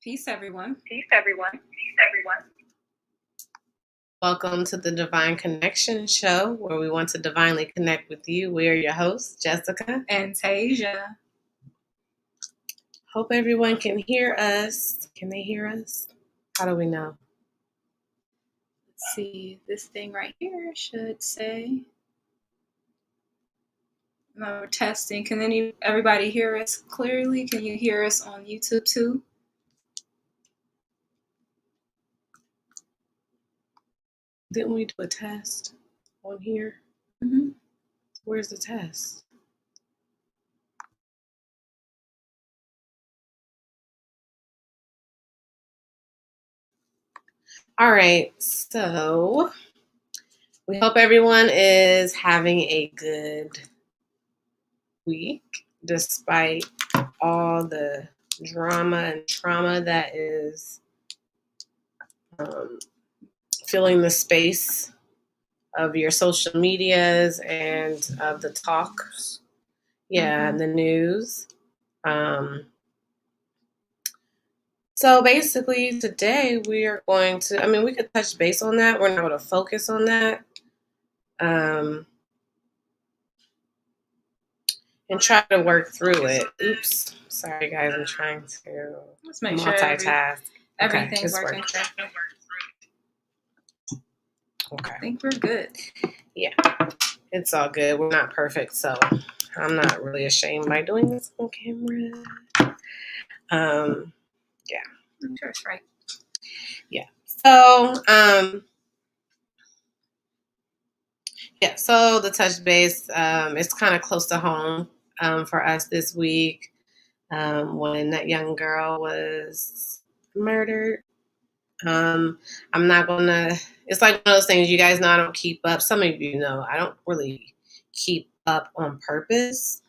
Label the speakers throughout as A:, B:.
A: Peace, everyone.
B: Peace, everyone. Peace, everyone.
C: Welcome to the Divine Connection Show, where we want to divinely connect with you. We are your hosts, Jessica
A: and Tasia.
C: Hope everyone can hear us. Can they hear us? How do we know?
A: Let's see. This thing right here should say. No, we're testing. Can everybody hear us clearly? Can you hear us on YouTube too?
C: Didn't we do a test on here?
A: Mm-hmm.
C: Where's the test? All right, so we hope everyone is having a good week despite all the drama and trauma that is filling the space of your social medias and of the talks, and the news. So basically today we are going to, we could touch base on that. We're not going to focus on that. And try to work through it. Oops. Sorry guys, I'm trying to multitask.
A: Everything's working.
C: Okay.
A: I think we're good.
C: Yeah, it's all good. We're not perfect, so I'm not really ashamed by doing this on camera. Yeah.
A: I'm sure it's right.
C: Yeah. So, so the touch base, it's kind of close to home for us this week when that young girl was murdered. I'm not gonna, it's like one of those things, you guys know I don't keep up. Some of you know I don't really keep up on purpose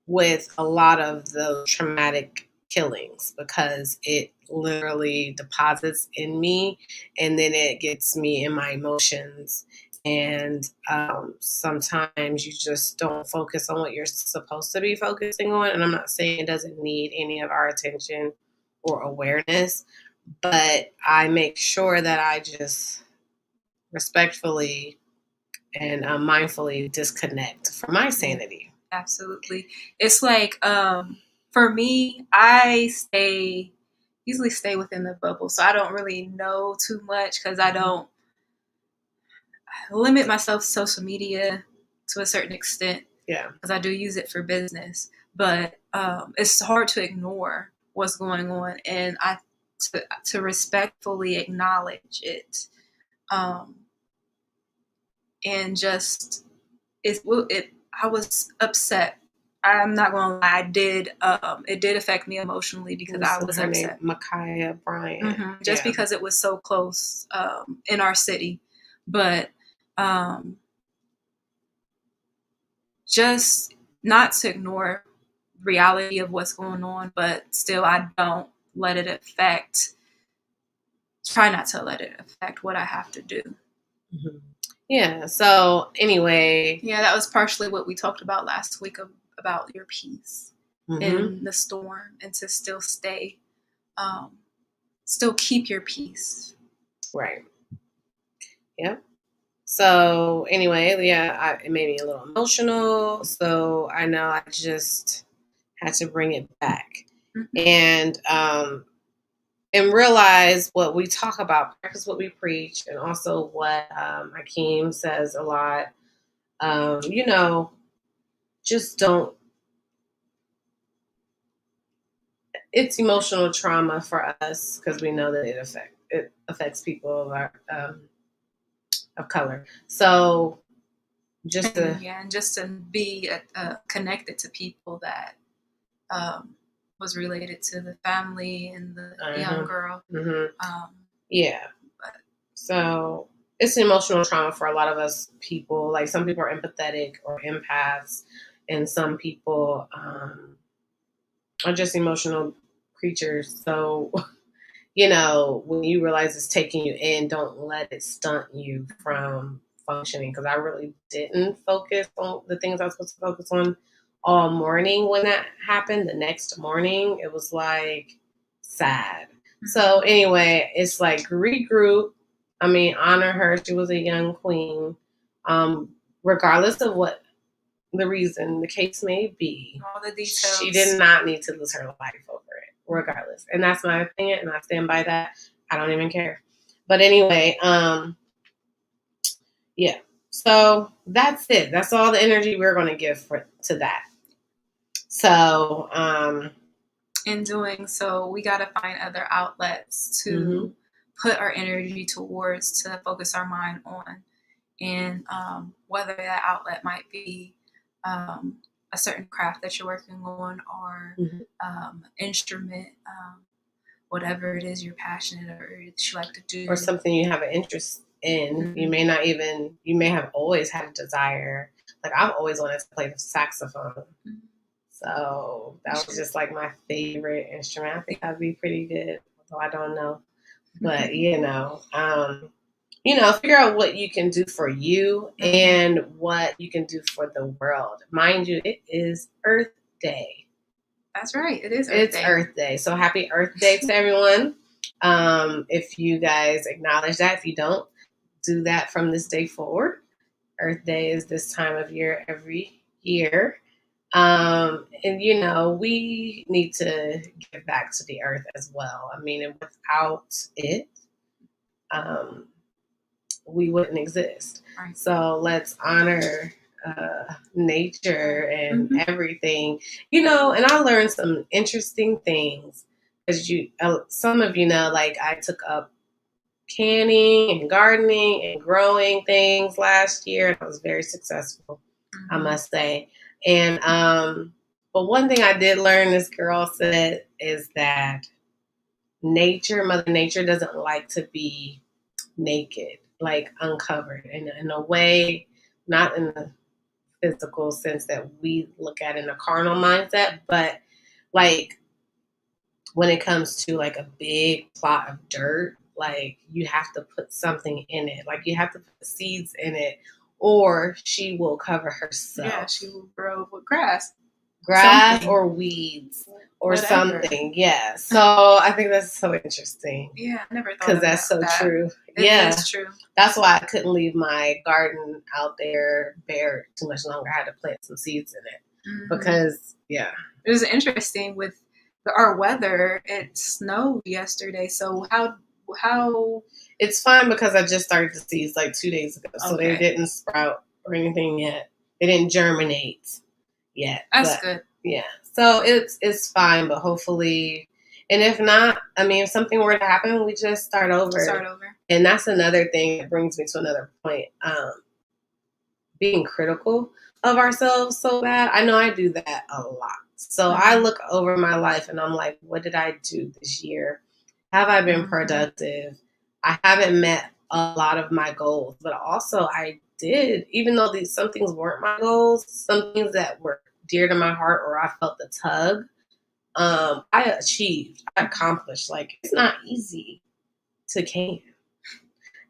C: with a lot of those traumatic killings because it literally deposits in me and then it gets me in my emotions. And sometimes you just don't focus on what you're supposed to be focusing on. And I'm not saying it doesn't need any of our attention or awareness, but I make sure that I just respectfully and mindfully disconnect for my sanity.
A: Absolutely. It's like, for me, I usually stay within the bubble. So I don't really know too much because I don't limit myself to social media to a certain extent.
C: Yeah.
A: Because I do use it for business. But it's hard to ignore what's going on. And to respectfully acknowledge it. And just, I was upset. I'm not gonna lie, it did affect me emotionally because I was upset.
C: Micaiah Bryant.
A: Just because it was so close in our city. But just not to ignore reality of what's going on, but still I don't let it try not to let it affect what I have to do.
C: Mm-hmm. Yeah, so anyway.
A: Yeah, that was partially what we talked about last week about your peace in the storm and to still stay, still keep your peace.
C: Right. Yep. So anyway, it made me a little emotional. So I know I just had to bring it back and realize what we talk about, practice what we preach, and also what Hakeem says a lot. Just don't. It's emotional trauma for us because we know that it affects people of our of color. So just
A: to be connected to people that was related to the family and the young girl.
C: So it's an emotional trauma for a lot of us people. Like some people are empathetic or empaths, and some people are just emotional creatures. So, when you realize it's taking you in, don't let it stunt you from functioning. Because I really didn't focus on the things I was supposed to focus on all morning when that happened. The next morning, it was like sad. So anyway, it's like regroup. I mean, honor her. She was a young queen. Regardless of what the reason, the case may be,
A: all the details.
C: She did not need to lose her life over it, regardless. And that's my opinion, and I stand by that. I don't even care. But anyway, yeah. So that's it. That's all the energy we're going to give to that. So,
A: in doing so, we got to find other outlets to put our energy towards, to focus our mind on. And whether that outlet might be a certain craft that you're working on, or instrument, whatever it is you're passionate or that you like to do.
C: Or something you have an interest in. You may not even, you may have always had a desire. Like I've always wanted to play the saxophone. So that was just like my favorite instrument. I think I'd be pretty good, although I don't know. But, figure out what you can do for you and what you can do for the world. Mind you, it is Earth Day.
A: That's right. It is Earth Day.
C: Earth Day. So happy Earth Day to everyone. If you guys acknowledge that, if you don't, do that from this day forward. Earth Day is this time of year every year. And, we need to give back to the earth as well. I mean, and without it, we wouldn't exist.
A: Right. So
C: let's honor nature and everything, and I learned some interesting things because some of like I took up canning and gardening and growing things last year, and I was very successful, I must say. And but one thing I did learn, this girl said, is that Mother Nature doesn't like to be naked, like uncovered, in a way, not in the physical sense that we look at in a carnal mindset, but like when it comes to like a big plot of dirt, like you have to put something in it, like you have to put seeds in it, or she will cover herself.
A: Yeah, she will grow with grass
C: something. Or weeds or something. Yeah. So I think that's so interesting.
A: Yeah, I never thought
C: because that's so true.
A: It is true.
C: That's why I couldn't leave my garden out there bare too much longer. I had to plant some seeds in it because it
A: was interesting with our weather. It snowed yesterday, so how
C: it's fine because I just started the seeds like 2 days ago, so they didn't sprout or anything yet. They didn't germinate yet.
A: That's good.
C: Yeah, so it's fine, but hopefully, and if not, I mean, if something were to happen, we just start over. And that's another thing that brings me to another point. Being critical of ourselves so bad. I know I do that a lot. So I look over my life and I'm like, what did I do this year? Have I been productive? I haven't met a lot of my goals, but also I did, even though some things weren't my goals, some things that were dear to my heart or I felt the tug, I accomplished. Like, it's not easy to can.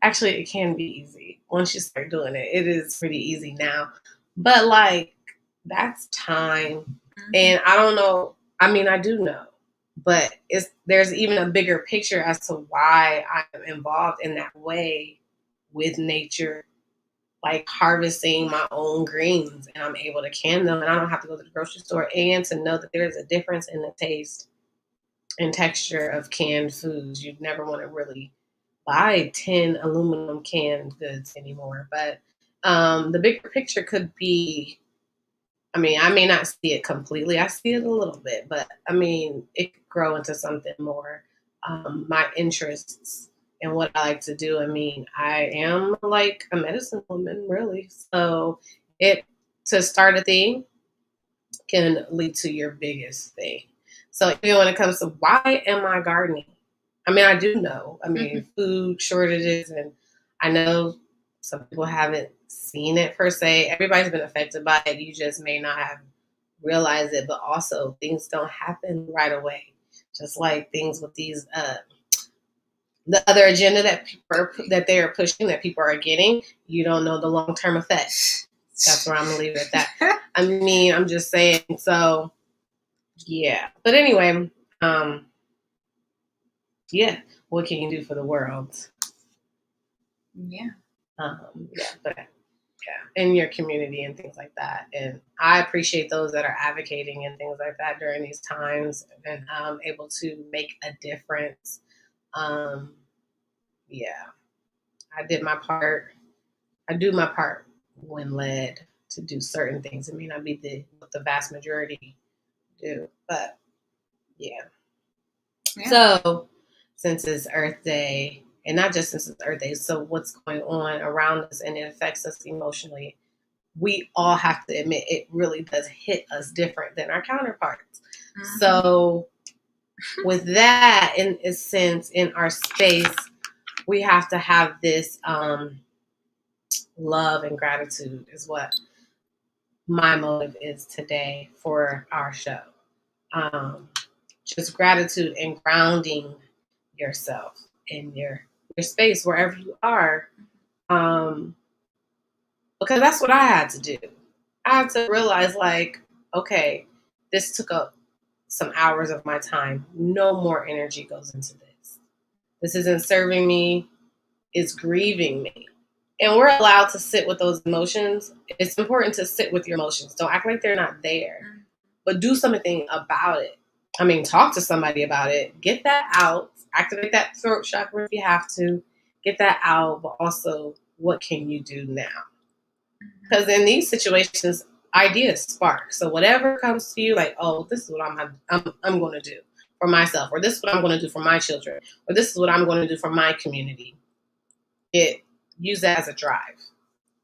C: Actually, it can be easy once you start doing it. It is pretty easy now. But like, that's time. And I don't know. I mean, I do know. But there's even a bigger picture as to why I'm involved in that way with nature, like harvesting my own greens, and I'm able to can them, and I don't have to go to the grocery store, and to know that there's a difference in the taste and texture of canned foods. You'd never want to really buy 10 aluminum canned goods anymore. But the bigger picture could be, I mean, I may not see it completely. I see it a little bit, but I mean, it could grow into something more. My interests and what I like to do. I mean, I am like a medicine woman, really. So to start a thing can lead to your biggest thing. So even when it comes to why am I gardening? I mean, I do know. I mean, food shortages, and I know some people haven't seen it per se. Everybody's been affected by it. You just may not have realized it, but also things don't happen right away. Just like things with these, the other agenda that they are pushing, that people are getting, you don't know the long-term effects. That's where I'm gonna leave it at that. I mean, I'm just saying. So, yeah. But anyway, yeah. What can you do for the world?
A: Yeah.
C: But in your community and things like that. And I appreciate those that are advocating and things like that during these times and able to make a difference. Yeah, I did my part. I do my part when led to do certain things. It may not be what the vast majority do, but yeah. So since it's Earth Day, and not just since it's Earth Day, so what's going on around us and it affects us emotionally, we all have to admit it really does hit us different than our counterparts. Mm-hmm. So with that, in a sense, in our space, we have to have this love and gratitude is what my motive is today for our show. Just gratitude and grounding yourself in your space wherever you are. Because that's what I had to do. I had to realize, like, okay, this took up some hours of my time. No more energy goes into this. This isn't serving me. It's grieving me. And we're allowed to sit with those emotions. It's important to sit with your emotions. Don't act like they're not there. But do something about it. I mean, talk to somebody about it. Get that out. Activate that throat chakra if you have to. Get that out. But also, what can you do now? Because in these situations, ideas spark. So whatever comes to you, like, oh, this is what I'm going to do for myself, or this is what I'm going to do for my children, or this is what I'm going to do for my community. Use that as a drive.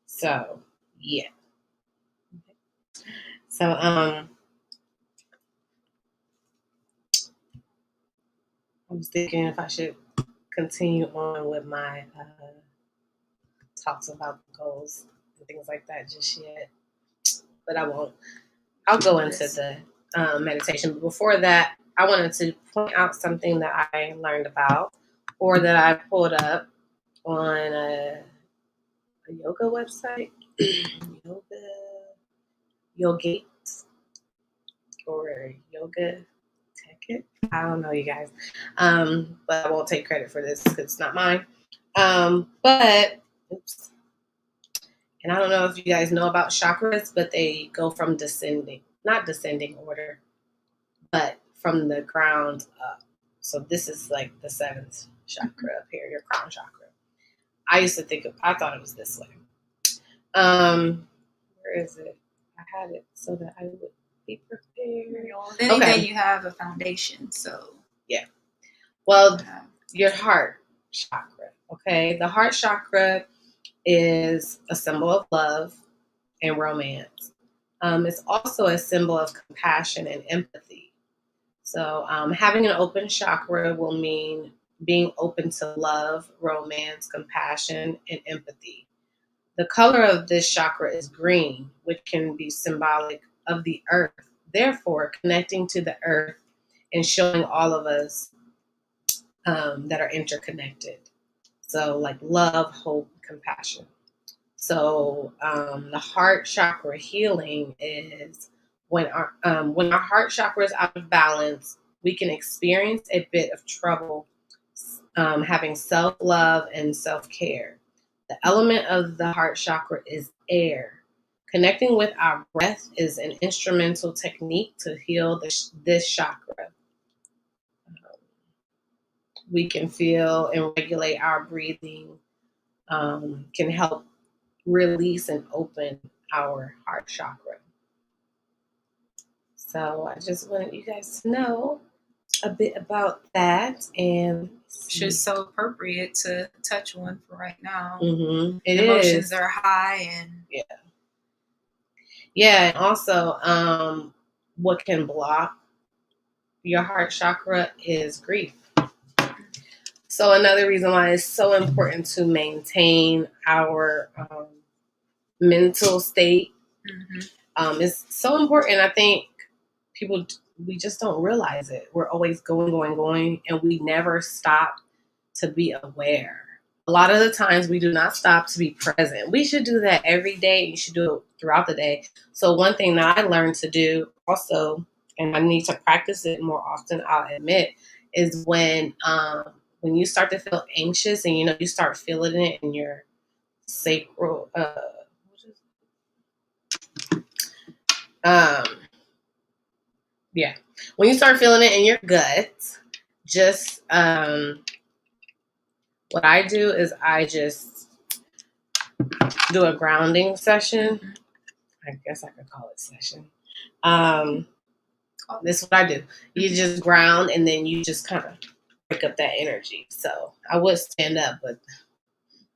C: So yeah. So I was thinking if I should continue on with my talks about the goals and things like that just yet, but I won't. I'll go into the meditation. But before that, I wanted to point out something that I learned about or that I pulled up on a yoga website, Yogate or Yoga Tech. I don't know, you guys. But I won't take credit for this because it's not mine. But oops. And I don't know if you guys know about chakras, but they go from not descending order, but from the ground up. So this is like the 7th chakra up here, your crown chakra. I thought it was this way. Where is it? I had it so that I would be prepared.
A: Then you have a foundation, so.
C: Yeah. Well, your heart chakra, okay? The heart chakra is a symbol of love and romance. It's also a symbol of compassion and empathy. So having an open chakra will mean being open to love, romance, compassion, and empathy. The color of this chakra is green, which can be symbolic of the earth. Therefore, connecting to the earth and showing all of us that are interconnected. So like love, hope, compassion. So the heart chakra healing is when our heart chakra is out of balance, we can experience a bit of trouble having self-love and self-care. The element of the heart chakra is air. Connecting with our breath is an instrumental technique to heal this chakra. We can feel and regulate our breathing, can help release and open our heart chakra. So I just wanted you guys to know a bit about that, and
A: it's so appropriate to touch one for right now.
C: Mm-hmm.
A: Emotions are high, and
C: and also what can block your heart chakra is grief. So another reason why it's so important to maintain our mental state is so important. I think we just don't realize it. We're always going, and we never stop to be aware a lot of the times we do not stop to be present. We should do that every day. You should do it throughout the day. So one thing that I learned to do also, and I need to practice it more often, I'll admit, is when you start to feel anxious and you start feeling it in your sacral when you start feeling it in your gut, just what I do is I just do a grounding session. I guess I could call it session. This is what I do. You just ground and then you just kind of break up that energy. So I would stand up, but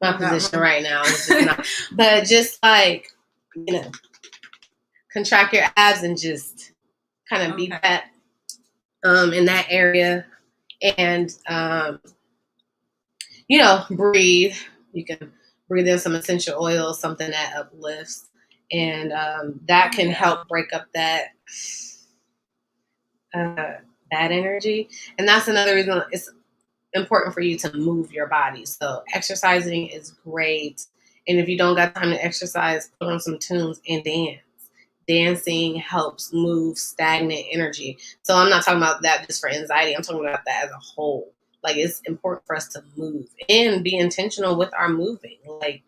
C: my position right now is just not. But just like, contract your abs and just kind of beat that in that area. And, breathe. You can breathe in some essential oils, something that uplifts. And that can help break up that bad energy. And that's another reason it's important for you to move your body. So exercising is great. And if you don't got time to exercise, put on some tunes and dance. Dancing helps move stagnant energy. So I'm not talking about that just for anxiety. I'm talking about that as a whole. Like, it's important for us to move and be intentional with our moving. Like,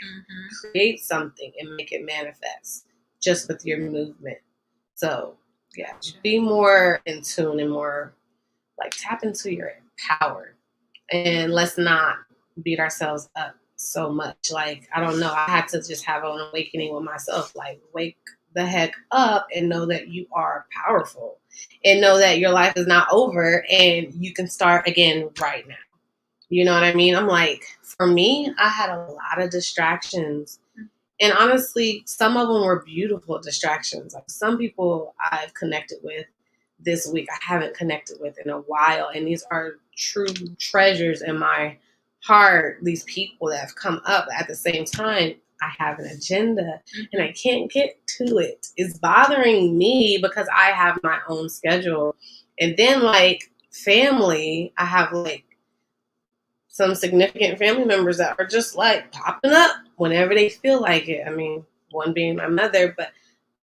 C: create something and make it manifest just with your movement. So, yeah, be more in tune and more, like, tap into your power. And let's not beat ourselves up so much. Like, I don't know. I had to just have an awakening with myself. Like, wake the heck up and know that you are powerful and know that your life is not over and you can start again right now. You know what I mean? I'm like, for me, I had a lot of distractions. And honestly, some of them were beautiful distractions. Like, some people I've connected with this week, I haven't connected with in a while. And these are true treasures in my heart. These people that have come up at the same time. I have an agenda and I can't get to it. It's bothering me because I have my own schedule. And then, like, family, I have like some significant family members that are just like popping up whenever they feel like it. I mean, one being my mother, but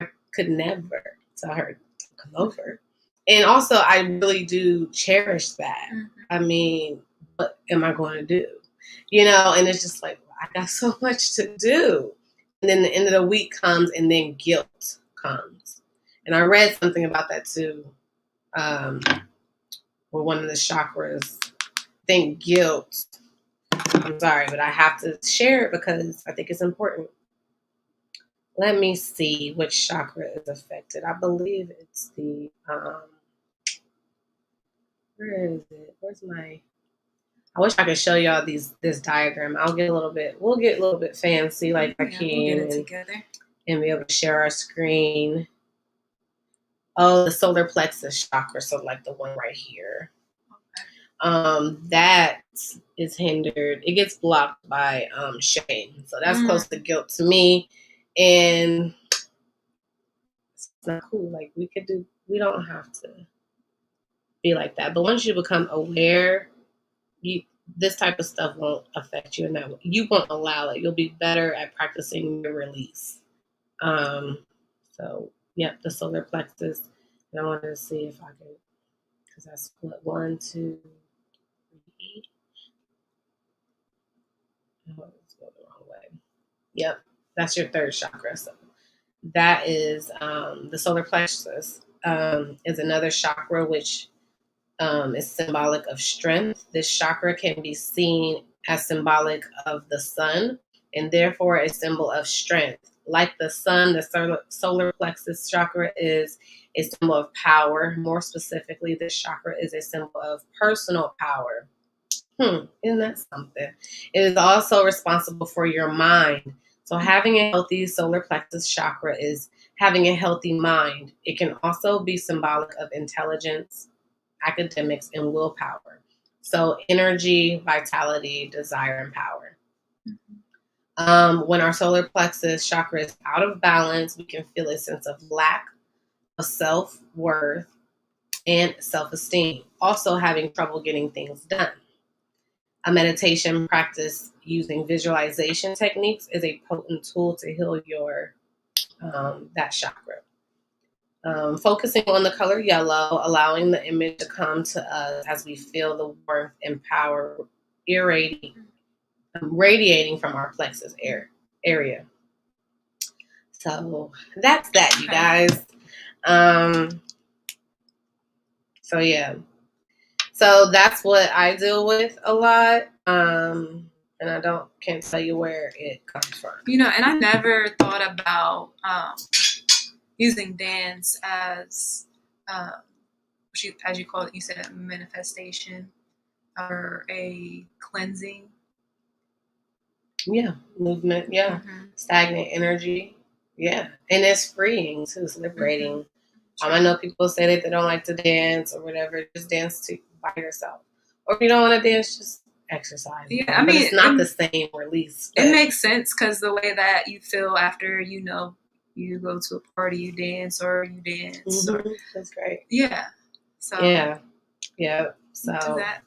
C: I could never tell her to come over. And also, I really do cherish that. I mean, what am I going to do? And it's just like, I got so much to do. And then the end of the week comes and then guilt comes. And I read something about that too. With one of the chakras. I think guilt. I'm sorry, but I have to share it because I think it's important. Let me see which chakra is affected. I believe it's the, where is it? Where's my, I wish I could show y'all this diagram. We'll get a little bit fancy like I can
A: we'll get it together.
C: And be able to share our screen. Oh, the solar plexus chakra, so like the one right here. That is hindered. It gets blocked by shame. So that's close to guilt to me. And it's not cool. Like, we don't have to be like that. But once you become aware, this type of stuff won't affect you in that way. You won't allow it. You'll be better at practicing your release. So, yep, the solar plexus. And I wanted to see if I could, because I split 1, 2, 3. Oh, it's going the wrong way. Yep, that's your third chakra. So that is the solar plexus is another chakra which is symbolic of strength. This chakra can be seen as symbolic of the sun and therefore a symbol of strength. Like the sun, the solar plexus chakra is a symbol of power. More specifically, this chakra is a symbol of personal power. Isn't that something? It is also responsible for your mind. So having a healthy solar plexus chakra is having a healthy mind. It can also be symbolic of intelligence, academics, and willpower. So energy, vitality, desire, and power. When our solar plexus chakra is out of balance, we can feel a sense of lack of self-worth and self-esteem. Also having trouble getting things done. A meditation practice using visualization techniques is a potent tool to heal your that chakra. Focusing on the color yellow, allowing the image to come to us as we feel the warmth and power radiating from our plexus area. So that's that, you guys. So yeah. So that's what I deal with a lot. And I can't tell you where it comes from.
A: And I never thought about using dance as as you call it, you said a manifestation or a cleansing.
C: Yeah, movement. Yeah, stagnant energy. Yeah, and it's freeing too. It's liberating. I know people say that they don't like to dance or whatever. Just dance by yourself, or if you don't want to dance, just exercise.
A: Yeah, I mean,
C: it's not the same release.
A: It makes sense because the way that you feel after you go to a party, you dance or you dance.
C: That's great.
A: Yeah. So
C: yeah. So
A: do that.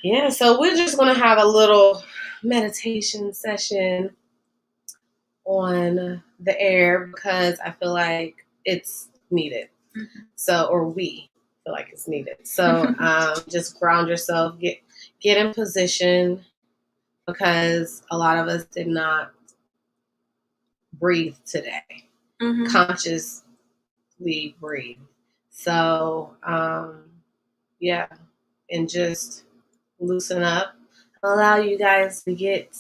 C: Yeah, so we're just gonna have a little meditation session on the air because I feel like it's needed. So, or we feel like it's needed. So, just ground yourself, get in position because a lot of us did not breathe today. Consciously breathe. So, yeah, and just loosen up. Allow you guys to get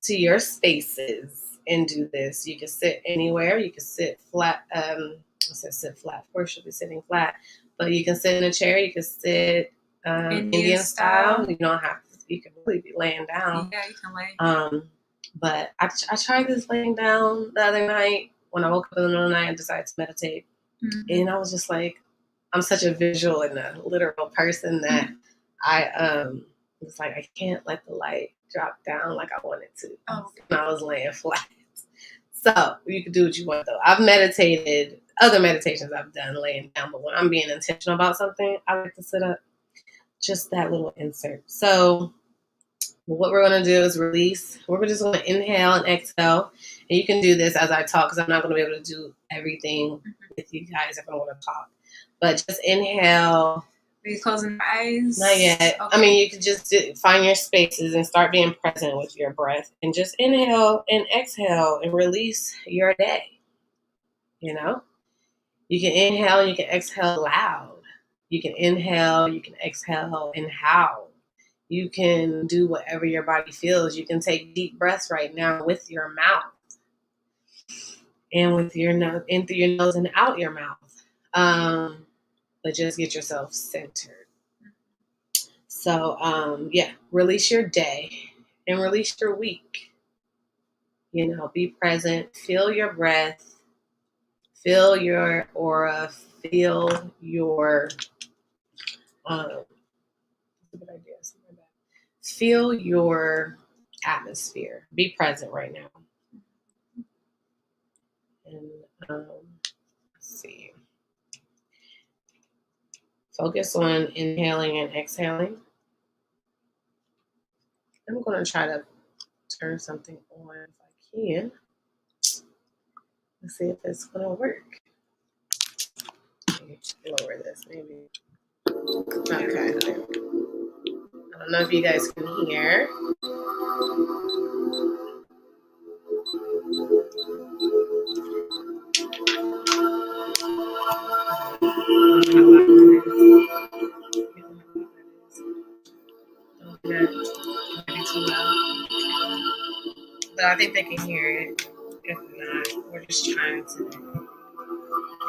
C: to your spaces and do this. You can sit anywhere. You can sit flat. I said sit flat. Of course, you'll be sitting flat. But you can sit in a chair. You can sit Indian style. You don't have to. You can really be laying down.
A: Yeah, you can lay.
C: But I tried this laying down the other night when I woke up in the middle of the night and decided to meditate. And I was just like, I'm such a visual and a literal person that I was like, I can't let the light drop down like I wanted to. And I was laying flat. So you can do what you want though. I've meditated, other meditations I've done laying down, but when I'm being intentional about something, I like to sit up. Just that little insert. So what we're going to do is release. We're just going to inhale and exhale. And you can do this as I talk because I'm not going to be able to do everything with you guys if I want to talk. But just inhale.
A: Are you closing your eyes?
C: Not yet. Okay. I mean, you could just find your spaces and start being present with your breath. And just inhale and exhale and release your day. You know? You can inhale and you can exhale loud. You can inhale, you can exhale and howl. You can do whatever your body feels. You can take deep breaths right now with your mouth. And with your nose, in through your nose and out your mouth. But just get yourself centered. So, release your day and release your week. Be present. Feel your breath. Feel your aura. Feel your... good idea. Feel your atmosphere. Be present right now. And let's see. Focus on inhaling and exhaling. I'm going to try to turn something on if I can. Let's see if it's going to work. Lower this maybe. Okay. I don't know if you guys can hear. But I think they can hear it. If not, we're just trying to give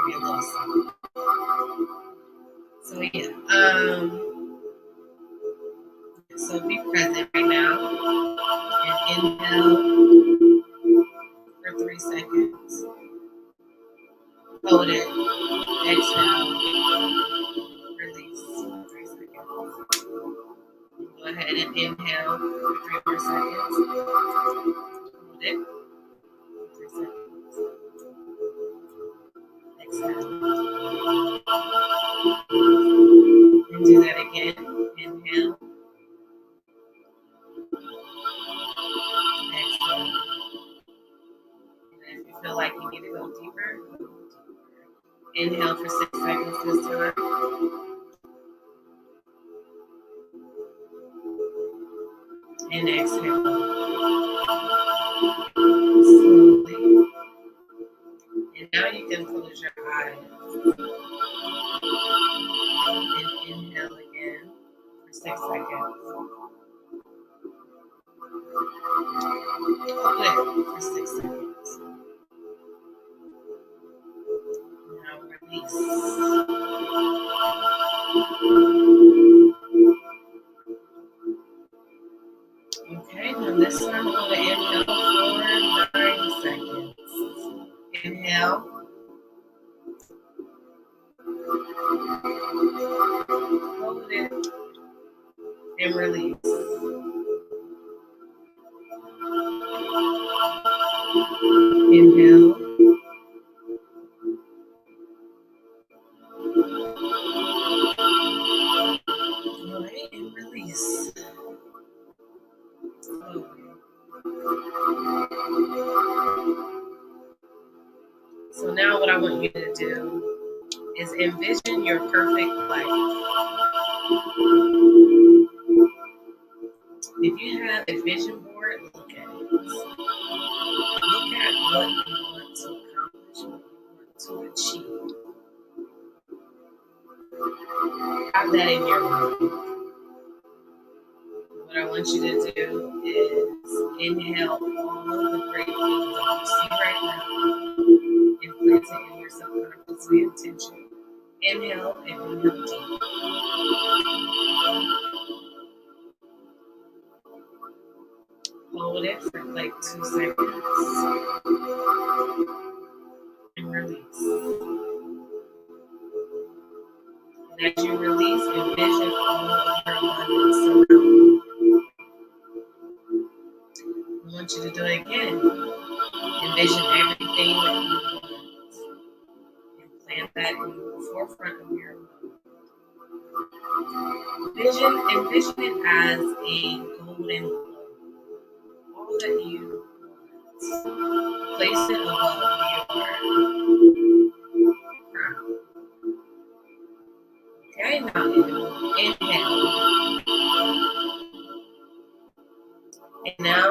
C: you a little something. So so be present right now and inhale for 3 seconds. Hold it. Exhale. Release. 3 seconds. Go ahead and inhale for 3 more seconds. Hold it. 3 seconds. Exhale. And do that again. Inhale. Inhale for 6 seconds this time. And exhale. Slowly. And now you can close your eyes. And inhale again for 6 seconds. Hold it for 6 seconds. Now release. Okay, now this time we're going to inhale for 9 seconds. Inhale. Hold it. And release. Inhale. Alright, and release. Slowly. So now what I want you to do is envision your perfect life. If you have a vision board, look at it. Look at what you want to accomplish, what you want to achieve. Have that in your mind. What I want you to do is inhale all of the great things that you see right now and place it in your subconscious via intention. Inhale and inhale deep. Hold it for like 2 seconds and release. And as you release, envision all of your abundance surrounding you. I want you to do it again. Envision everything that you want and plant that in the forefront of your mind. Envision it as a golden globe. All that you want. Place it above your crown. Okay, now inhale. And now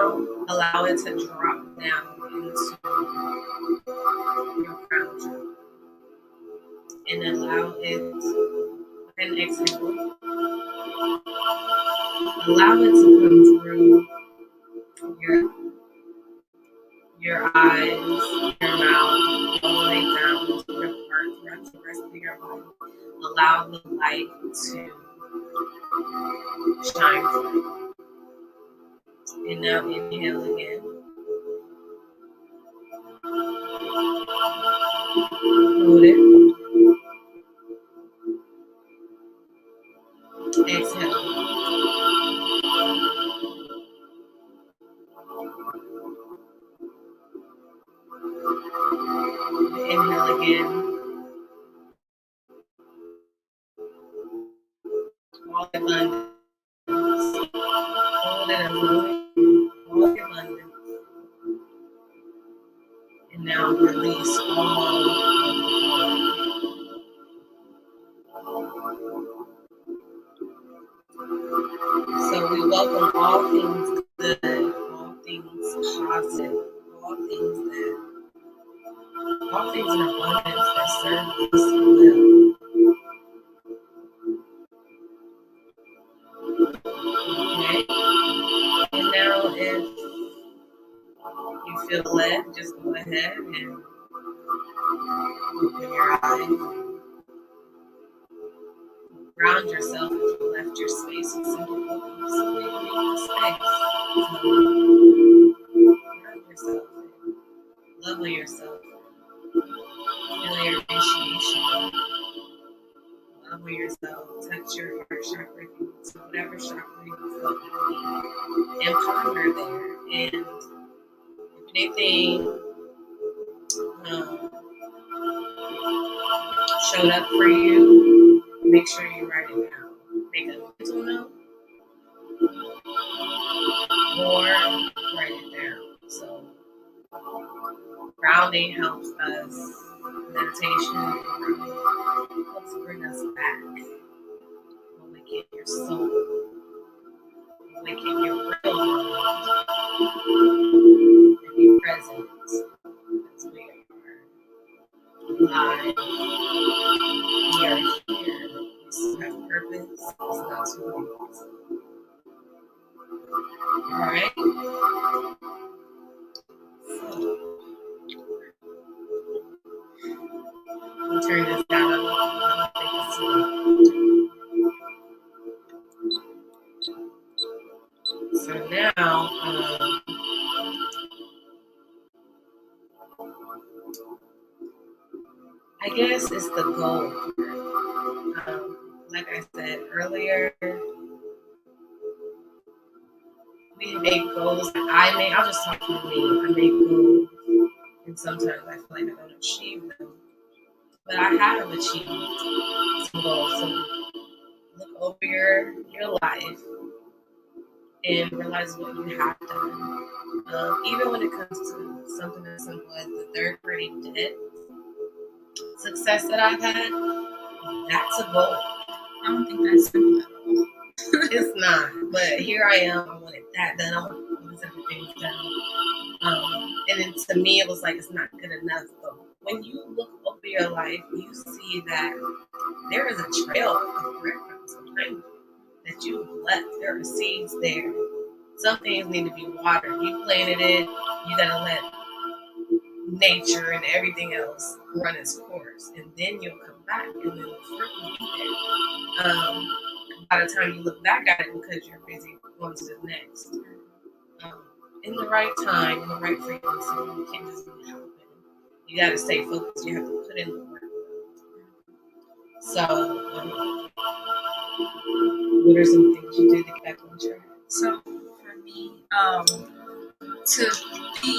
C: allow it to drop down into your crown chakra. And allow it, and exhale. Allow it to come through your eyes, your mouth, all the way down to your heart, throughout the rest of your body. Allow the light to shine through. And now inhale again. Hold it. Exhale. Inhale again. All the abundance. Hold it and hold it. All the abundance. And now release all of the So we welcome all things good, all things positive, all things in abundance that serve us well. Okay? And now if you feel led, just go ahead and open your eyes. Ground yourself if you left your space and simply leave the space. Ground yourself. Love on yourself. Feel your appreciation. Love on yourself. Touch your heart chakra if you want to, whatever chakra you feel you need. And ponder there. And if anything showed up for you, make sure you write it down. Make a mental note or write it down. So grounding helps us meditation helps bring us back, awaken your soul, awaken your real mind, and be present. Because we are alive, we are here, we still have purpose, it's not too late. Alright? We'll turn this down. So now, I guess it's the goal. Like I said earlier, we make goals. I'll just talk for me. I make goals, and sometimes I feel like I don't achieve them. But I have achieved some goals. So look over your life and realize what you have done. Even when it comes to something as simple as the third party debt success that I've had, that's a goal.
A: I don't think that's simple at all.
C: It's not, but here I am. I wanted that done. I wanted all these other things done. And then to me, it was like it's not good enough. But when you look over your life, you see that there is a trail of breadcrumbs behind you that you've left. There are seeds there. Some things need to be watered. You planted it. You gotta let nature and everything else run its course, and then you'll come back, and then the fruit will be there. By the time you look back at it, because you're busy going to the next, in the right time, in the right frequency, you can't just be helping. You got to stay focused. You have to put in the work. So, what are some things you do to get back on track?
A: So for me, to be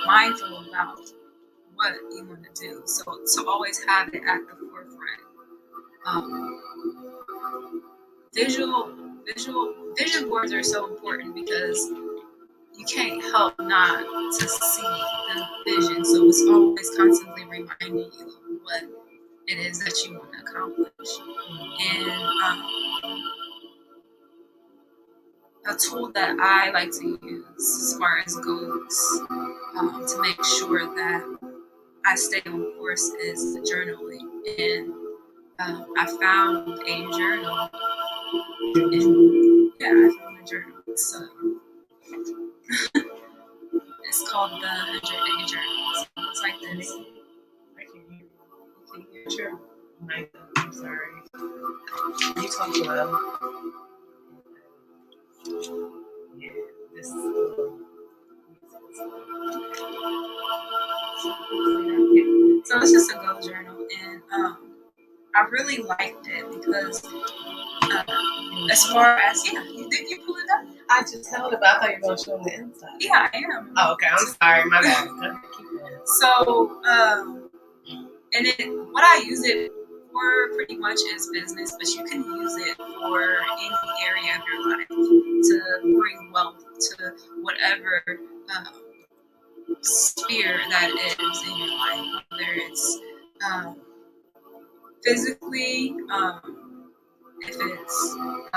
A: mindful about what you want to do. So to always have it at the forefront. Vision boards are so important because you can't help not to see the vision. So it's always constantly reminding you of what it is that you want to accomplish. And a tool that I like to use as far as goals to make sure that I stay on course is journaling. And I found a journal. I found a journal. So it's called the 100-Day Journal. So it's like this.
C: I can hear you. Can you hear your mic? I'm sorry. You talk loud. Yeah, this is
A: So it's just a goal journal, and I really liked it because as far as did you pull it up?
C: I just held it, but I thought you were going to show them the inside.
A: Yeah, I am.
C: Oh, okay. I'm sorry. My bad. Keep going.
A: So, and what I use it for pretty much is business, but you can use it for any area of your life to bring wealth to whatever sphere that is in your life, whether it's physically, if it's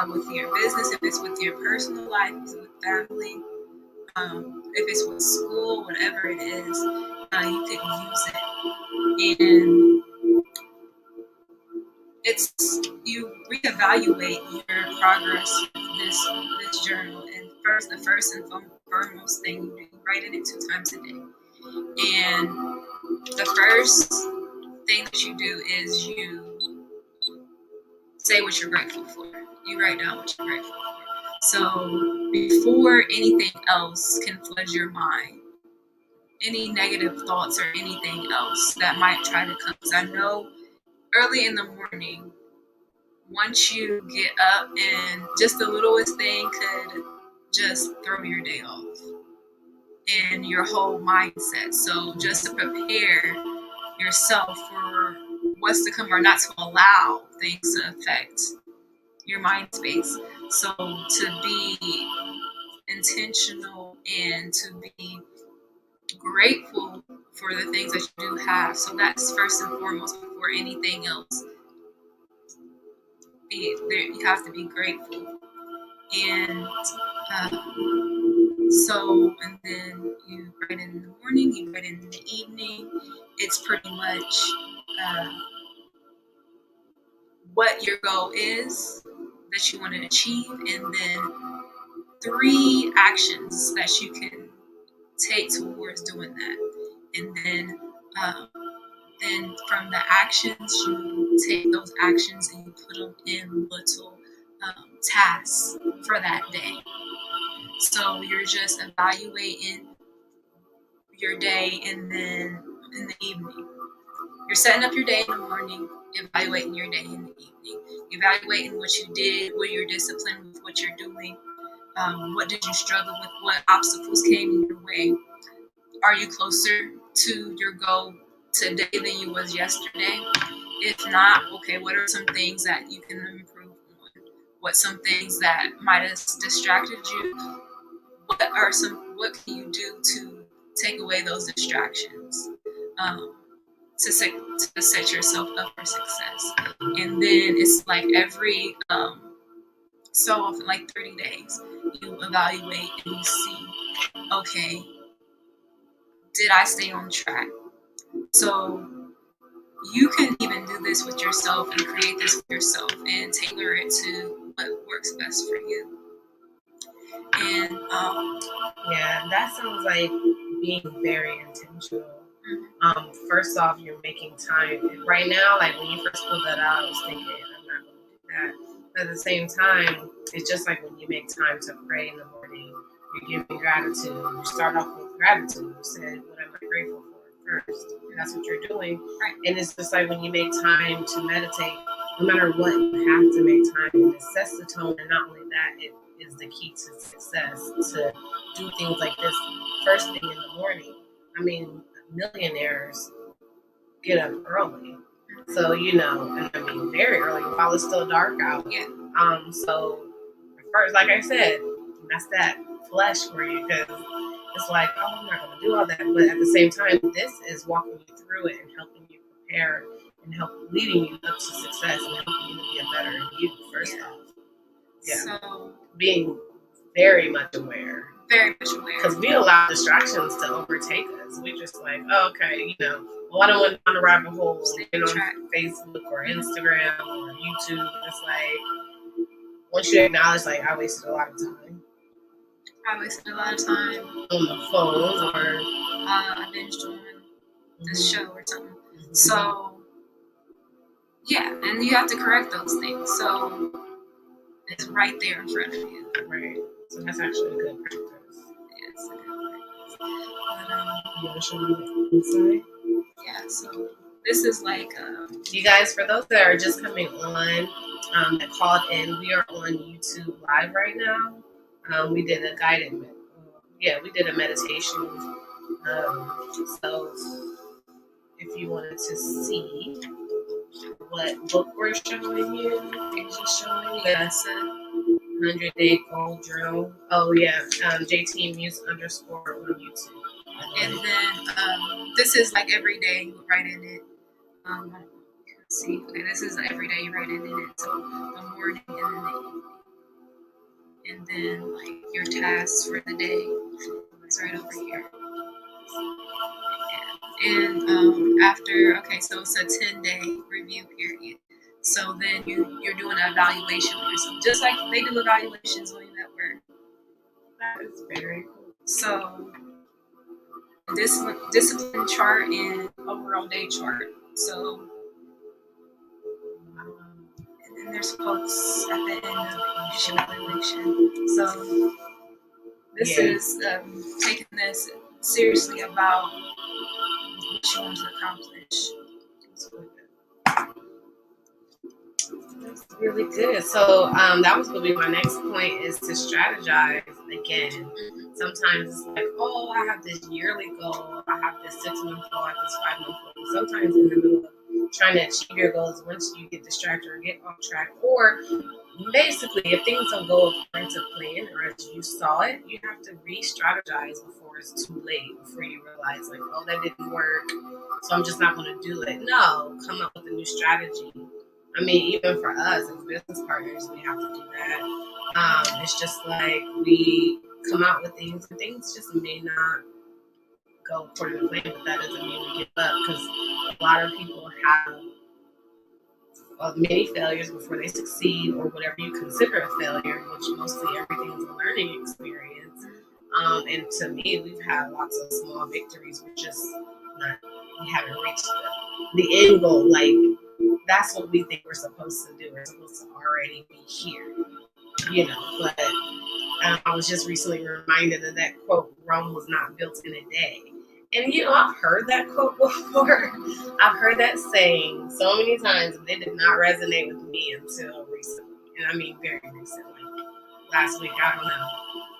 A: with your business, if it's with your personal life, if it's with family, if it's with school, whatever it is, you could use it. And you reevaluate your progress with this journal. And the first and foremost thing you do, you write in it 2 times a day. And the first thing that you do is you say what you're grateful for. You write down what you're grateful for. So before anything else can flood your mind, any negative thoughts or anything else that might try to come. Because I know early in the morning, once you get up and just the littlest thing could just throw your day off and your whole mindset. So just to prepare yourself for what's to come or not to allow things to affect your mind space. So to be intentional and to be grateful for the things that you do have. So that's first and foremost before anything else. You have to be grateful. And and then you write in the morning, you write in the evening. It's pretty much what your goal is that you want to achieve, and then 3 actions that you can take towards doing that. And then from the actions, you take those actions and you put them in little tasks for that day. So you're just evaluating your day, and then in the evening, you're setting up your day in the morning, evaluating your day in the evening, evaluating what you did, what you're disciplined with, what you're doing, what did you struggle with, what obstacles came in your way. Are you closer to your goal today than you was yesterday? If not, okay, what are some things that you can improve on? What's some things that might have distracted you? What can you do to take away those distractions? To set yourself up for success. And then it's like every so often, like 30 days, you evaluate and you see, okay, did I stay on track? So you can even do this with yourself and create this for yourself and tailor it to what works best for you. And
C: yeah, that sounds like being very intentional. First off, you're making time. And right now, like when you first pulled that out, I was thinking, I'm not going to do that. But at the same time, it's just like when you make time to pray in the morning, you're giving gratitude. You start off with gratitude. You said, what am I grateful for first? That's what you're doing.
A: Right.
C: And it's just like when you make time to meditate, no matter what, you have to make time. And it sets the tone. And not only that, it is the key to success, to do things like this first thing in the morning. I mean, millionaires get up early. So, and I mean very early while it's still dark out.
A: Yeah.
C: So first, like I said, that's that flesh for you, because it's like, oh, I'm not going to do all that. But at the same time, this is walking you through it and helping you prepare and leading you up to success and helping you to be a better you first off. Yeah. So being very much aware.
A: Very much aware.
C: Because we allow distractions to overtake us. We just like, oh, okay, well, I don't want to go down a rabbit hole on Facebook or Instagram or YouTube. It's like, once you acknowledge, like, I wasted a lot of time.
A: I wasted a lot of time
C: on the phone, or
A: I binged on this show or something. Mm-hmm. So, yeah, and you have to correct those things. So, it's right there in front of you.
C: Right. So that's actually a good practice.
A: It's a good practice. But,
C: you want to show me the inside?
A: Yeah, so this is like...
C: you guys, for those that are just coming on, that called in, we are on YouTube Live right now. We did a we did a meditation. So if you wanted to see what book we're showing you, it's just showing that's a 100-day goal journal. Oh yeah, JT Muse _ on YouTube.
A: And then this is like every day you write in it. Let's see, okay, this is every day you write in it. So the morning and then the evening. And then like your tasks for the day is right over here. And after, so it's a 10-day review period. So then you're doing an evaluation on yourself, just like they do evaluations on you at work.
C: That is very cool.
A: So this discipline chart and overall day chart. So and then there's quotes at the end of each evaluation. So this is taking this seriously about what you want to accomplish.
C: That's really good. So that was going to be my next point, is to strategize again. Sometimes it's like, oh, I have this yearly goal, I have this 6-month goal, I have this 5-month goal. Sometimes in the middle of trying to achieve your goals once you get distracted or get off track. Or basically, if things don't go according to plan or as you saw it, you have to re-strategize before it's too late, before you realize, like, oh, that didn't work, so I'm just not going to do it. No, come up with a new strategy. I mean, even for us as business partners, we have to do that. It's just like we come out with things, and things just may not go according to plan, but that doesn't mean we give up, because a lot of people have many failures before they succeed, or whatever you consider a failure, which mostly everything is a learning experience. And to me, we've had lots of small victories. We haven't reached the end goal. Like, that's what we think we're supposed to do. We're supposed to already be here, But I was just recently reminded of that quote, Rome was not built in a day. And, I've heard that quote before. I've heard that saying so many times, but it did not resonate with me until recently. And I mean, very recently. Last week, I don't know.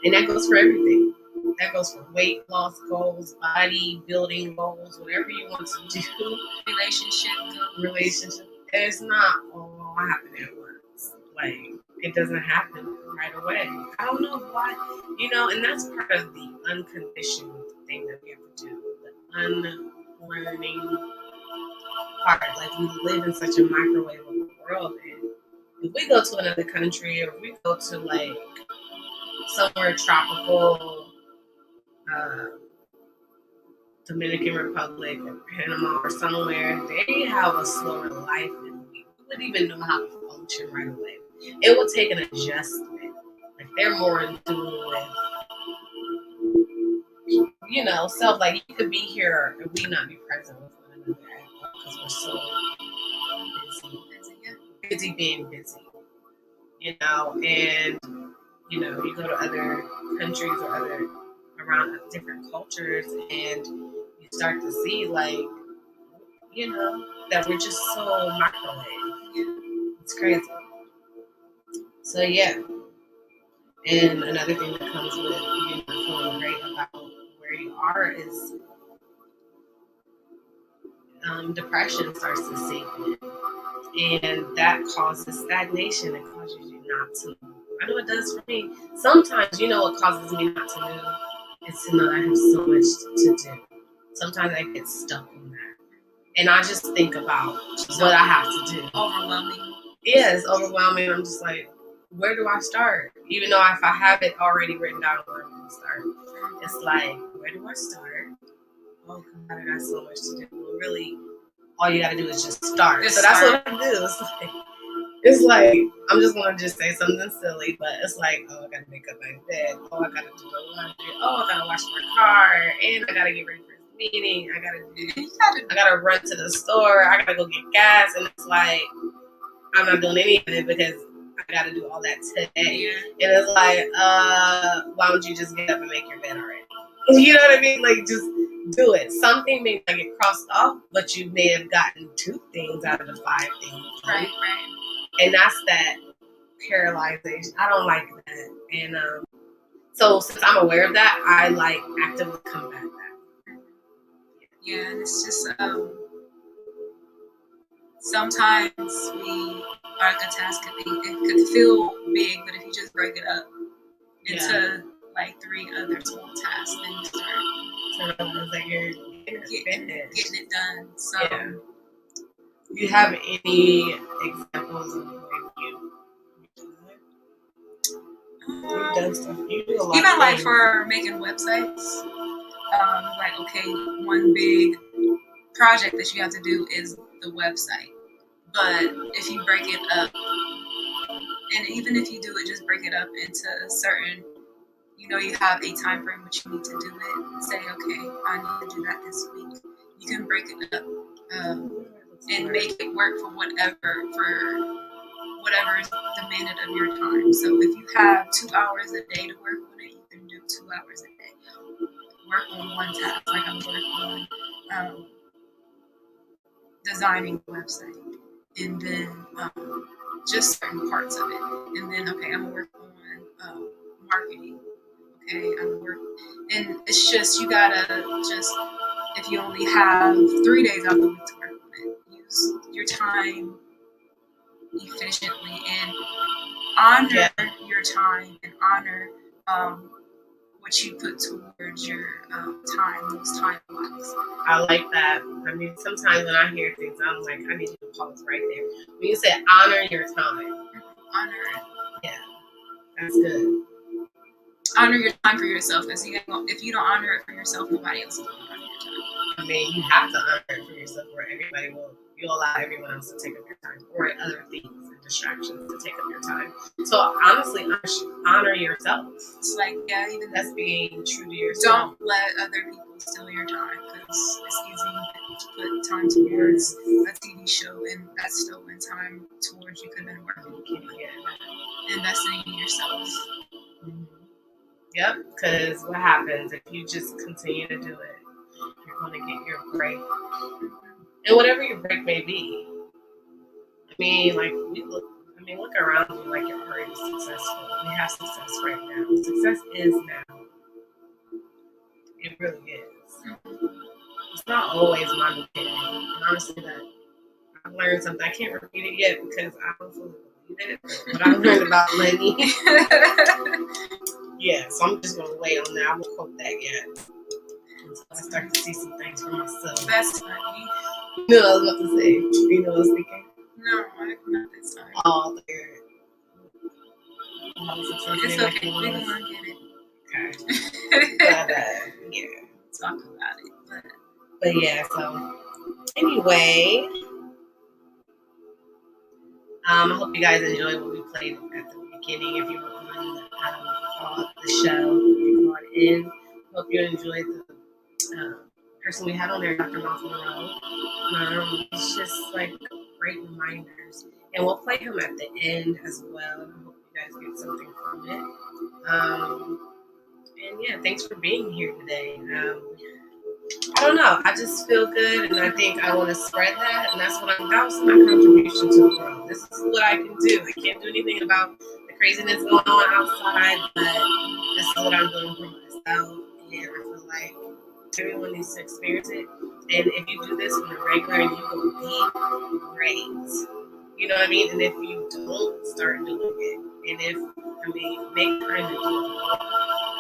C: And that goes for everything. That goes for weight loss goals, body building goals, whatever you want to do. Relationship. It's not all happening at once. Like, it doesn't happen right away. I don't know why, and that's part of the unconditioned thing that we have to do. The unlearning part. Like, we live in such a microwave world, and if we go to another country, or if we go to, like, somewhere tropical, Dominican Republic or Panama or somewhere, they have a slower life than we wouldn't even know how to function right away. It will take an adjustment. Like, they're more in tune with, self. Like, you could be here and we not be present with one another because we're so busy being busy. And you go to other countries or around different cultures, and you start to see, like, that we're just so microwave. It's crazy. So, yeah. And another thing that comes with feeling great about where you are is depression starts to sink in. And that causes stagnation. It causes you not to move. I know it does for me. Sometimes, what causes me not to move is to know I have so much to do. Sometimes I get stuck on that. And I just think about what I have to do.
A: Overwhelming.
C: Yeah, it's overwhelming. I'm just like, where do I start? Even though if I have it already written down where I'm going to start, it's like, where do I start? Oh, God, I got so much to do. Well, really, all you got to do is just start. So that's what I do. It's like I'm just going to just say something silly, but it's like, oh, I got to make up my bed. Oh, I got to do the laundry. Oh, I got to wash my car. And I got to get ready for this meeting. I got to run to the store. I got to go get gas. And it's like, I'm not doing any of it because I got to do all that today. And it's like, why don't you just get up and make your bed already? You know what I mean? Like, just do it. Something may not get crossed off, but you may have gotten 2 things out of the 5 things.
A: Right.
C: And that's that paralyzation. I don't like that. And so since I'm aware of that, I like actively combat that.
A: Yeah, and it's just sometimes our task it could feel big, but if you just break it up into like 3 other small tasks, then you start
C: like you're
A: getting it done. So
C: do you have any examples of when you've done stuff? You do a lot.
A: Even like for making websites, like, okay, one big project that you have to do is the website. But if you break it up, and even if you do it, just break it up into certain, you have a time frame which you need to do it. Say, okay, I need to do that this week. You can break it up and make it work for whatever is demanded of your time. So if you have 2 hours a day to work on it, you can do 2 hours a day. Work on one task. Like, I'm working on designing the website, and then just certain parts of it. And then, okay, I'm gonna work on marketing. Okay, I'm gonna work, and it's just, you gotta just, if you only have 3 days out of the week to work on it, you use your time efficiently and honor your time and honor what you put towards your time, those time blocks.
C: I like that. I mean, sometimes when I hear things, I'm like, I need to pause right there. When you say honor your time,
A: Honor it.
C: yeah, that's good.
A: Honor your time for yourself, because if you don't honor it for yourself, nobody else is going to honor your time.
C: I mean, you have to honor it for yourself, or you'll allow everyone else to take up your time, or other things and distractions to take up your time. So honestly, honor yourself.
A: It's like, even
C: that's being true to yourself.
A: Don't let other people steal your time, because it's easy to put time towards a TV show, and that's stolen time towards you could have been working, investing in yourself.
C: Mm-hmm. Yep, because what happens if you just continue to do it? You're going to get your break. And whatever your break may be. I mean, look around you, like you're already successful. We have success right now. Success is now. It really is. It's not always monetary. And honestly, that I've learned something. I can't repeat it yet because I don't fully believe it. But I learned about money. Yeah, so I'm just going to wait on that. I won't quote that yet. Until I start to see some things for myself.
A: That's funny.
C: You know what I was about to say? You know what I was thinking?
A: No, not this time.
C: Oh, there.
A: It's okay. We're going to get it.
C: Okay. But, yeah.
A: Talk about it.
C: But yeah, so anyway, I hope you guys enjoyed what we played at the beginning. If you were on the show, if you called in, hope you enjoyed the person we had on there, Dr. Miles Monroe. It's just like great reminders, and we'll play him at the end as well. I hope you guys get something from it. And yeah, thanks for being here today. I don't know. I just feel good, and I think I want to spread that, and that's my contribution to the world. This is what I can do. I can't do anything about the craziness going on outside, but this is what I'm doing for myself, and I feel like everyone needs to experience it. And if you do this on a regular and you go deep, great. You know what I mean? And if you don't, start doing it. And make time to do it.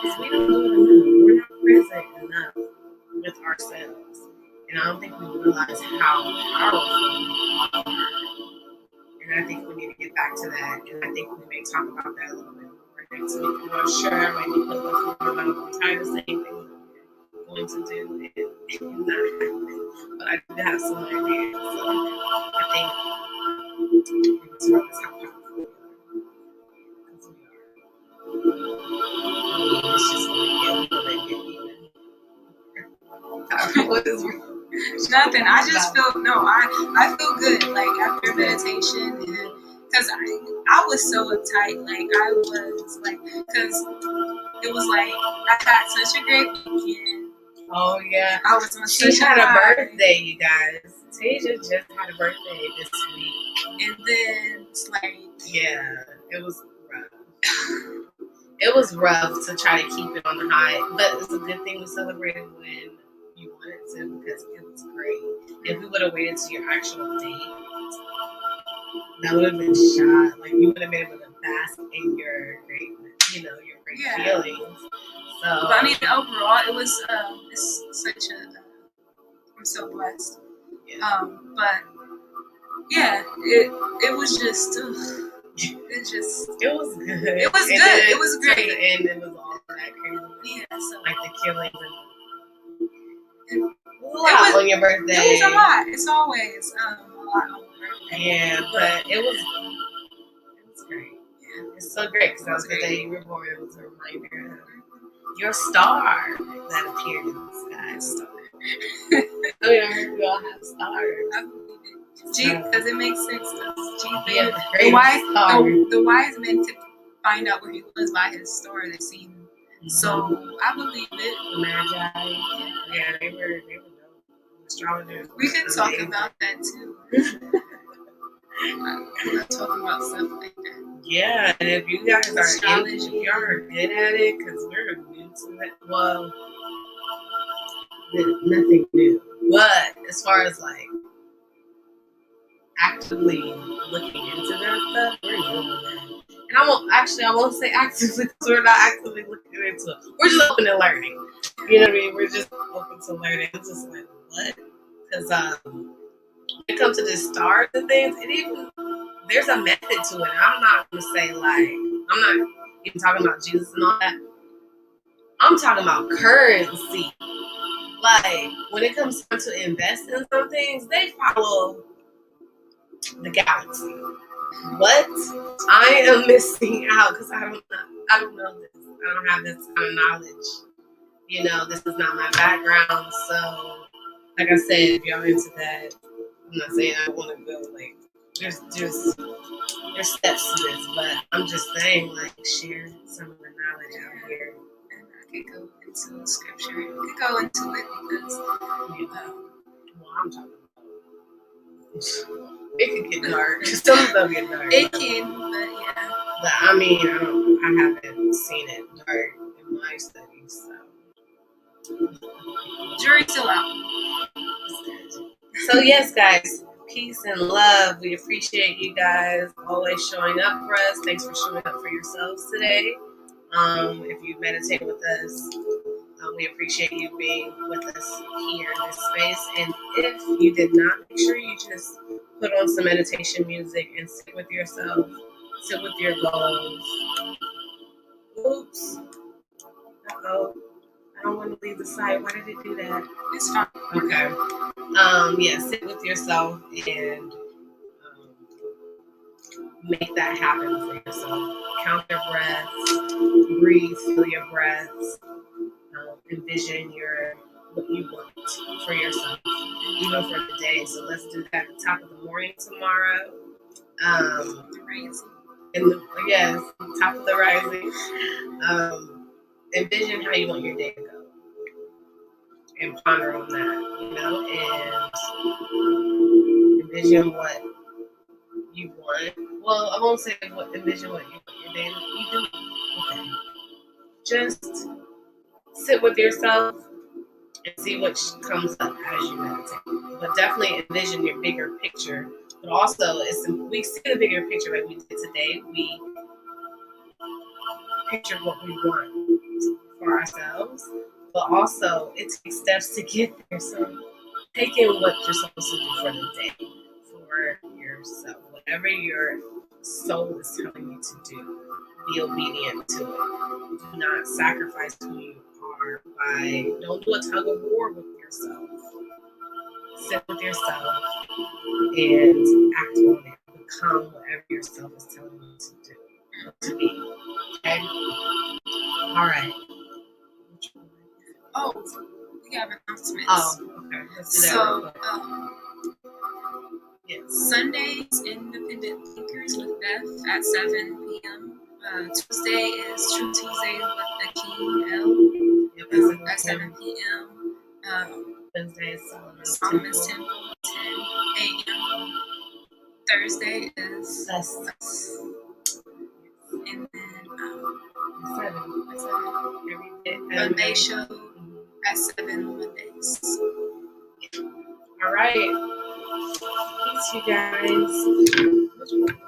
C: Because we don't do it enough. We're not present enough with ourselves. And I don't think we realize how powerful we are. And I think we need to get back to that. And I think we may talk about that a little bit more next week. I'm not sure I might be putting my foot around. I'm tired of saying things I'm going to do and not happen. But I do have some ideas. So I think it's realize how powerful we are. Because we are. I mean, it's just going to get even. What is
A: nothing. I just feel I feel good. Like after meditation, and because I was so uptight. Like I was like, because it was like I had such a great weekend.
C: Oh yeah,
A: I was on.
C: She had a birthday, you guys. Tasia just had a birthday this week,
A: and then it's like
C: it was rough. It was rough to try to keep it on the high, but it's a good thing we celebrated when you wanted to, because it was great. If we would have waited to your actual date, that would have been shot. Like you would have been able to bask in your great, your great feelings. So,
A: but I mean, overall, it was it's such a. I'm so blessed.
C: Yeah.
A: But yeah, it was just. It was good. It was good.
C: Then
A: it was great.
C: And it was all that crazy.
A: Yeah, so
C: like the killings and it was a lot on your birthday.
A: It was a lot. It's always a lot on your birthday.
C: Yeah, but it was great. Yeah, it's so great because that was the day you were born. It was a reminder of your star that appeared in the sky. I mean, I heard we all have stars.
A: I believe it. Because it makes sense. The wise men could find out where he was by his star they seen. Mm-hmm. So I believe it.
C: Magi, yeah, they were astrologers.
A: We could talk about that too. I love talking about stuff like that.
C: Yeah, and if you guys are good at it, because we're new to it. Well, nothing new. But as far as like actively looking into that stuff, we're doing that. And I won't say actively because we're not actively looking into it. We're just open to learning. You know what I mean? We're just open to learning. It's just like, what? Because when it comes to the stars and things, there's a method to it. I'm not going to say, like, I'm not even talking about Jesus and all that. I'm talking about currency. Like, when it comes time to invest in some things, they follow the galaxy. What? I am missing out because I don't know this. I don't have this kind of knowledge. You know, this is not my background. So, like I said, if y'all into that, I'm not saying I want to go like there's steps to this, but I'm just saying like share some of the knowledge out here.
A: And I could go into scripture. I could go into it because
C: well, I'm talking about it can get dark. Some of them get dark.
A: it can, but yeah.
C: But I mean, I haven't seen it dark in my studies, so
A: Jury's still out.
C: So yes, guys, peace and love. We appreciate you guys always showing up for us. Thanks for showing up for yourselves today. If you meditate with us, we appreciate you being with us here in this space. And if you did not, make sure you just put on some meditation music and sit with yourself, sit with your goals. Oops. Uh-oh. I don't want to leave the site. Why did it do that?
A: It's fine.
C: Okay. Yeah, sit with yourself and make that happen for yourself. Count your breaths, breathe, feel your breaths, envision what you want for yourself, even for the day. So let's do that at the top of the morning tomorrow. Yes, top of the rising. Envision how you want your day to go. And ponder on that, you know, and envision what you want. Well, I won't say envision what you want your day. You do. Okay. Just sit with yourself and see what comes up as you meditate. But definitely envision your bigger picture. But also, we see the bigger picture like we did today. We picture what we want for ourselves. But also, it takes steps to get there. So take in what you're supposed to do for the day, for yourself. Whatever your soul is telling you to do, be obedient to it. Do not sacrifice who you are don't do a tug of war with yourself. Sit with yourself and act on it. Become whatever yourself is telling you to do, to be. Okay? All right.
A: Oh, we have announcements.
C: Oh, okay. Let's do that.
A: So,
C: yes.
A: Sundays, Independent Thinkers with Beth at 7 p.m. Tuesday is True Tuesdays with the King L at 7 p.m.
C: Wednesday is
A: Solomon's Temple 10 a.m. Thursday is
C: us.
A: And then
C: 7.
A: Monday show at 7 Mondays.
C: All right. Peace, you guys.